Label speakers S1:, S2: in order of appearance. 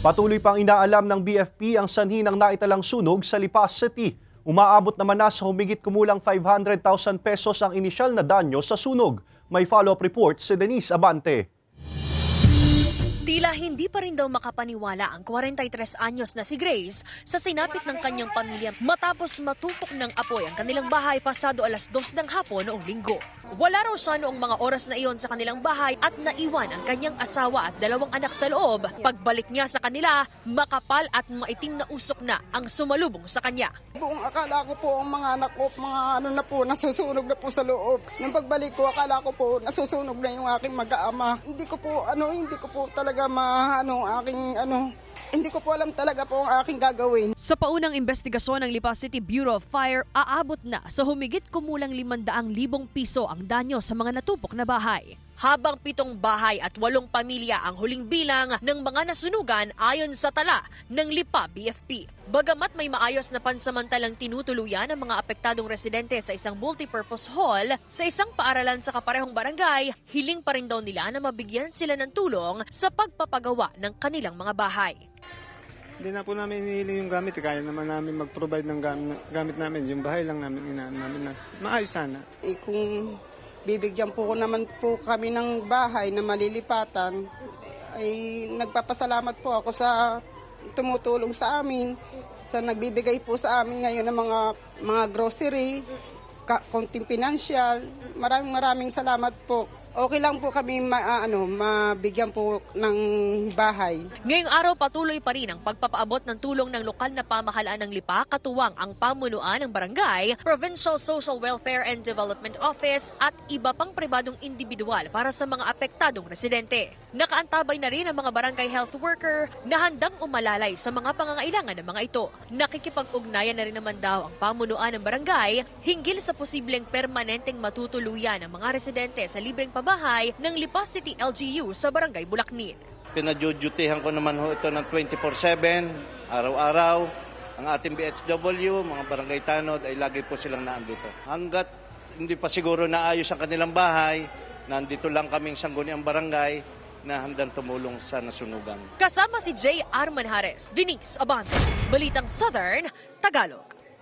S1: Patuloy pang inaalam ng BFP ang sanhi ng naitalang sunog sa Lipa City. Umaabot naman na sa humigit kumulang 500,000 pesos ang inisyal na danyo sa sunog. May follow-up report si Denise Abante.
S2: Tila hindi pa rin daw makapaniwala ang 43 anyos na si Grace sa sinapit ng kanyang pamilya matapos matupok ng apoy ang kanilang bahay pasado alas 2 ng hapon noong linggo. Wala raw siya noong mga oras na iyon sa kanilang bahay at naiwan ang kanyang asawa at 2 anak sa loob. Pagbalik niya sa kanila, makapal at maitim na usok na ang sumalubong sa kanya.
S3: Buong akala ko po ang mga anak ko, nasusunog na po sa loob. Nung pagbalik ko, akala ko po nasusunog na yung aking mag-aama. Hindi ko po talaga hindi ko po alam talaga po ang aking gagawin.
S2: Sa paunang investigasyon ng Lipa City Bureau of Fire, aabot na sa humigit kumulang 500,000 piso ang danyo sa mga natupok na bahay. Habang 7 bahay at 8 pamilya ang huling bilang ng mga nasunugan ayon sa tala ng Lipa BFP. Bagamat may maayos na pansamantalang tinutuluyan ang mga apektadong residente sa isang multipurpose hall sa isang paaralan sa kaparehong barangay, hiling pa rin daw nila na mabigyan sila ng tulong sa pagpapagawa ng kanilang mga bahay.
S4: Hindi na po namin hinihiling yung gamit. Kaya naman namin mag-provide ng gamit namin. Yung bahay lang namin namin na maayos sana.
S3: Kung bibigyan po naman po kami ng bahay na malilipatan, ay nagpapasalamat po ako sa tumutulong sa amin, sa nagbibigay po sa amin ngayon ng mga grocery, konting pinansyal. Maraming salamat po. Okay lang po kami mabigyan po ng bahay.
S2: Ngayong araw patuloy pa rin ang pagpapaabot ng tulong ng lokal na pamahalaan ng Lipa, katuwang ang pamunuan ng barangay, Provincial Social Welfare and Development Office at iba pang pribadong individual para sa mga apektadong residente. Nakaantabay na rin ang mga barangay health worker na handang umalalay sa mga pangangailangan ng mga ito. Nakikipag-ugnayan na rin naman daw ang pamunuan ng barangay hinggil sa posibleng permanenteng matutuluyan ng mga residente sa libreng bahay ng Lipa City LGU sa Barangay Bulacnin.
S5: Pinadudutihan ko naman ito ng 24/7, araw-araw. Ang ating BHW, mga barangay tanod ay lagi po silang naandito. Hanggat hindi pa siguro naayos ang kanilang bahay, nandito lang kaming sangguniang barangay na handang tumulong sa nasunugan.
S2: Kasama si J. Arman Hares, Denise Abante, Balitang Southern, Tagalog.